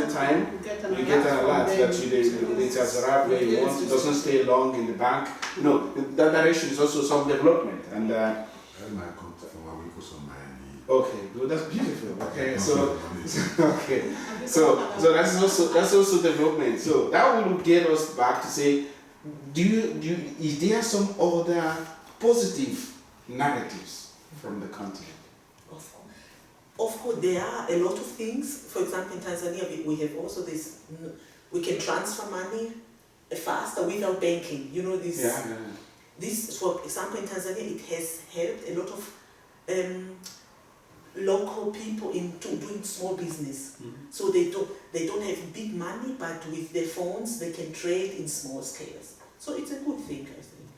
[SPEAKER 1] time. You get an alert that it has arrived where you want. It doesn't stay long in the bank. No, that direction is also some development. And
[SPEAKER 5] My contact from Awikos on my
[SPEAKER 1] okay, well, that's beautiful. Okay, so okay, so that's also development. So that will get us back to say, is there some other positive narratives from the continent?
[SPEAKER 3] Of course, there are a lot of things. For example, in Tanzania, we have also this, we can transfer money faster without banking. You know, this.
[SPEAKER 1] Yeah.
[SPEAKER 3] This, for example, in Tanzania, it has helped a lot of local people into doing small business.
[SPEAKER 1] Mm-hmm.
[SPEAKER 3] So they don't have big money, but with their phones, they can trade in small scales. So it's a good thing, I think.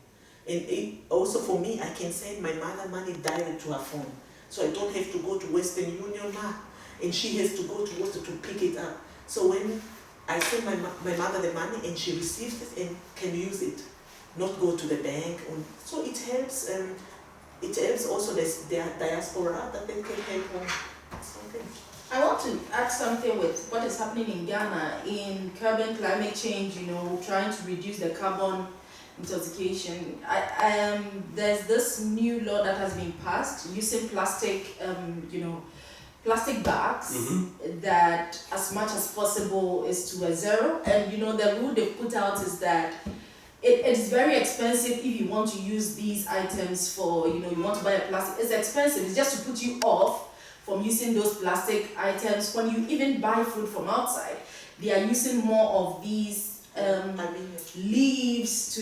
[SPEAKER 3] And also for me, I can send my mother money direct to her phone. So I don't have to go to Western Union now, and she has to go to Water to pick it up. So when I send my mother the money and she receives it and can use it, not go to the bank. So it helps. It helps also the diaspora that they can help on something.
[SPEAKER 2] I want to add something with what is happening in Ghana in curbing climate change, you know, trying to reduce the carbon intoxication. There's this new law that has been passed using plastic, plastic bags that as much as possible is to a zero. And, you know, the rule they put out is that it's very expensive if you want to use these items for, you know, you want to buy a plastic. It's expensive. It's just to put you off from using those plastic items. When you even buy food from outside, they are using more of these leaves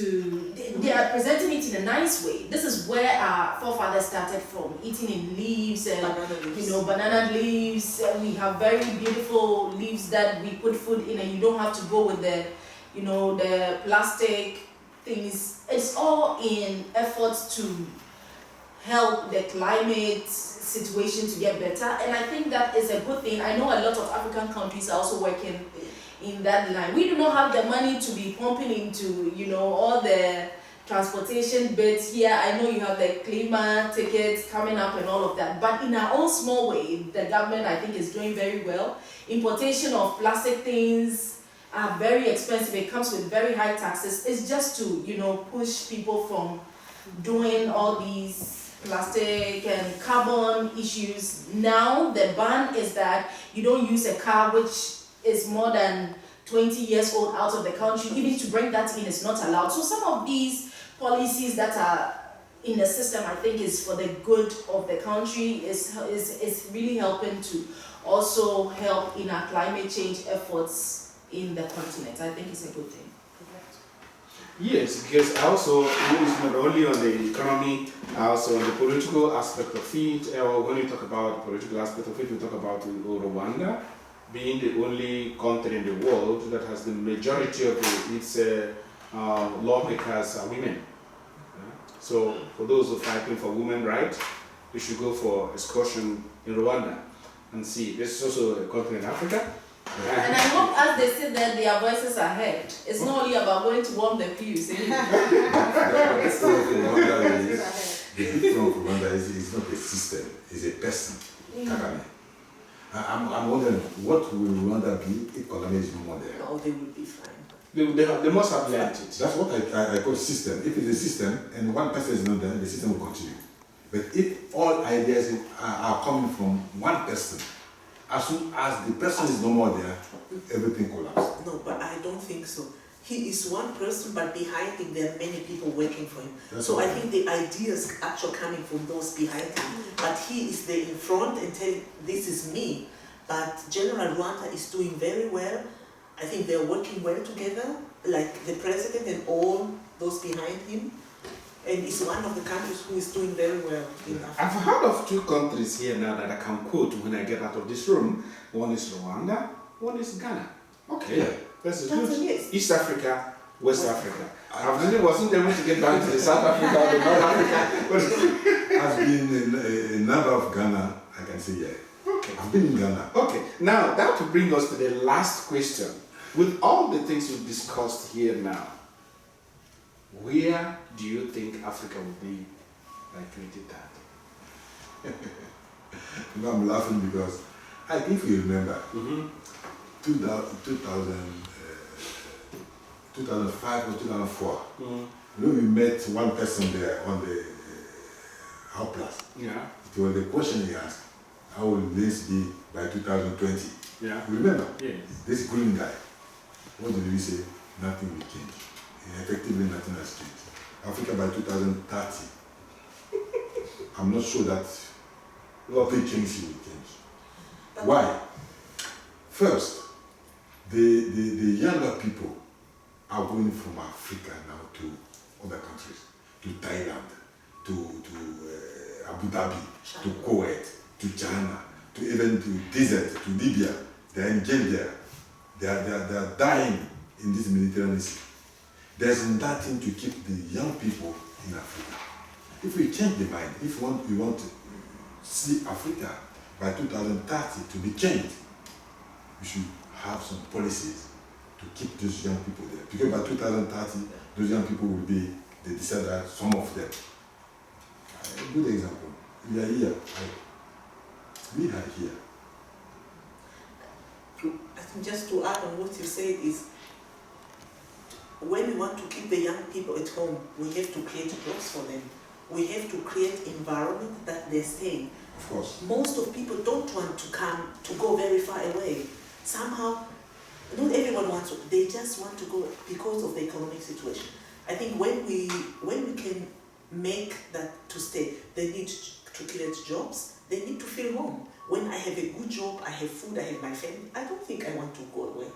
[SPEAKER 2] they are presenting it in a nice way. This is where our forefathers started from, eating in leaves and banana leaves. We have very beautiful leaves that we put food in, and you don't have to go with the plastic things. It's all in efforts to help the climate situation to get better, and I think that is a good thing. I know a lot of African countries are also working in that line. We do not have the money to be pumping into, all the transportation bits here. I know you have the climate tickets coming up and all of that, but in our own small way, the government, I think, is doing very well. Importation of plastic things are very expensive. It comes with very high taxes. It's just to, push people from doing all these plastic and carbon issues. Now, the ban is that you don't use a car which is more than 20 years old out of the country. Even to bring that in is not allowed. So some of these policies that are in the system, I think, is for the good of the country, is really helping to also help in our climate change efforts in the continent. I think it's a good thing.
[SPEAKER 1] Yes, because also it's not only on the economy, also on the political aspect of it. When we talk about the political aspect of it, we talk about Rwanda being the only country in the world that has the majority of its lawmakers are women. So for those who are fighting for women's rights, you should go for excursion in Rwanda and see. This is also a country in Africa.
[SPEAKER 2] And I hope as they sit there, their voices are heard. It's not only about going to warm the pews.
[SPEAKER 5] The big problem for Rwanda is not a system, it's a person, Kagame. I'm wondering, what will Rwanda be if Kagame is no more there?
[SPEAKER 3] No, they will be fine.
[SPEAKER 1] They must have learned it.
[SPEAKER 5] That's what I call system. If it's a system and one person is not there, the system will continue. But if all ideas are coming from one person, as soon as the person is no more there, everything collapses.
[SPEAKER 3] No, but I don't think so. He is one person, but behind him there are many people working for him. So I think the ideas actually coming from those behind him. But he is there in front and telling, this is me. But General Rwanda is doing very well. I think they're working well together, like the president and all those behind him. And it's one of the countries who is doing very well in Africa.
[SPEAKER 1] I've heard of two countries here now that I can quote when I get out of this room. One is Rwanda, one is Ghana. Okay, yeah. That's good.
[SPEAKER 3] Yes.
[SPEAKER 1] East Africa, West Africa. I really wasn't able to get back to the South Africa or the North Africa.
[SPEAKER 5] As being a member of Ghana, I can say yeah.
[SPEAKER 1] Okay.
[SPEAKER 5] I've been in Ghana.
[SPEAKER 1] Okay, now that will bring us to the last question. With all the things we've discussed here now, where do you think Africa will be by 2030?
[SPEAKER 5] You know, I'm laughing because I think you remember 2005 or 2004. You know, we met one person there on the Outplus.
[SPEAKER 1] Yeah.
[SPEAKER 5] It was the question he asked, how will this be by 2020?
[SPEAKER 1] Yeah.
[SPEAKER 5] You remember?
[SPEAKER 1] Yes.
[SPEAKER 5] This green guy. What did he say? Nothing will change. Effectively, nothing has changed. Africa by 2030. I'm not sure that big things will change. Why? First, the younger people are going from Africa now to other countries, to Thailand, to Abu Dhabi, to Kuwait, to China, to even to desert, to Libya. They are in jail there. They are dying in this Mediterranean Sea. There's nothing to keep the young people in Africa. If we change the mind, if we want to see Africa by 2030 to be changed, we should have some policies to keep those young people there. Because by 2030, those young people will be the descendants, some of them. A good example, we are here. We are here.
[SPEAKER 3] I think just to add on what you said is, when we want to keep the young people at home, we have to create jobs for them. We have to create environment that they're staying.
[SPEAKER 5] Of course.
[SPEAKER 3] Most of people don't want to go very far away. Somehow, not everyone wants to, they just want to go because of the economic situation. I think when we can make that to stay, they need to create jobs, they need to feel home. When I have a good job, I have food, I have my family, I don't think I want to go away.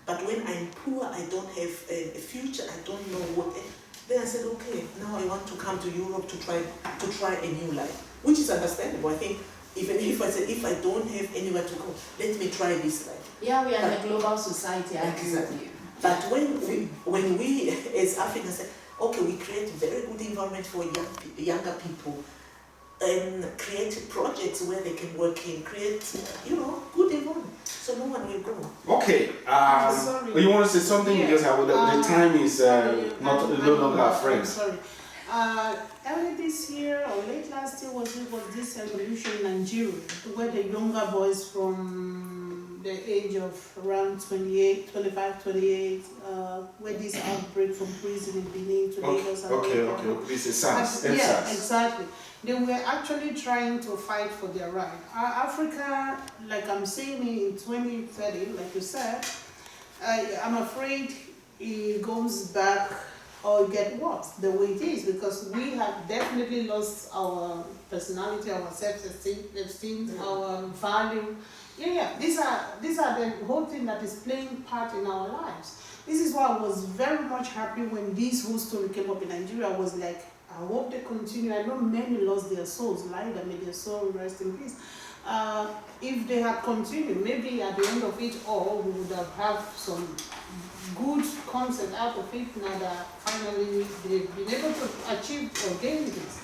[SPEAKER 3] But when I'm poor, I don't have a future, I don't know what. Then I said, okay, now I want to come to Europe to try a new life, which is understandable. I think even if I said, if I don't have anywhere to go, let me try this life.
[SPEAKER 2] Yeah, we are in a global society, I agree with you.
[SPEAKER 3] But when we as Africans say, okay, we create a very good environment for younger people, create projects where they can work in, create, good environment. So no one will go.
[SPEAKER 1] Okay.
[SPEAKER 4] Sorry.
[SPEAKER 1] You want to say something?
[SPEAKER 4] Yeah.
[SPEAKER 1] Because the time is no longer our friend.
[SPEAKER 4] Sorry. Early this year or late last year was this revolution in Nigeria, where the younger boys from the age of around 25, 28, where this outbreak from prison in Benin to Lagos and
[SPEAKER 1] Okay. This is SARS.
[SPEAKER 4] Yeah, exactly. They were actually trying to fight for their right. Africa, like I'm saying in 2030, like you said, I'm afraid it goes back or get worse the way it is, because we have definitely lost our personality, our self-esteem, our value. These are the whole thing that is playing part in our lives. This is why I was very much happy when this whole story came up in Nigeria. I was like, I hope they continue. I know many lost their souls, like may their soul rest in peace. If they had continued, maybe at the end of it all, we would have some good concept out of it now that finally they've been able to achieve or gain this.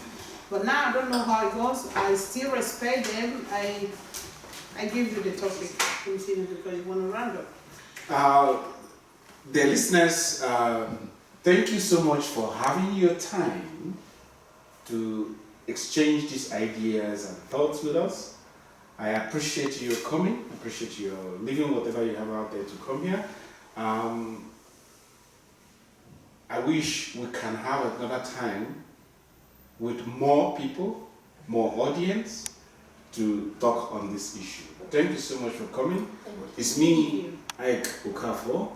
[SPEAKER 4] But now I don't know how it goes. I still respect them. I give you the topic, continue, because you want to round up.
[SPEAKER 1] The listeners, thank you so much for having your time to exchange these ideas and thoughts with us. I appreciate your coming, I appreciate your leaving whatever you have out there to come here. I wish we can have another time with more people, more audience to talk on this issue. Thank you so much for coming. It's me, Ike Okafor,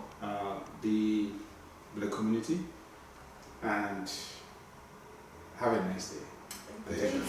[SPEAKER 1] the Black community, and have a nice day.
[SPEAKER 3] Thank you.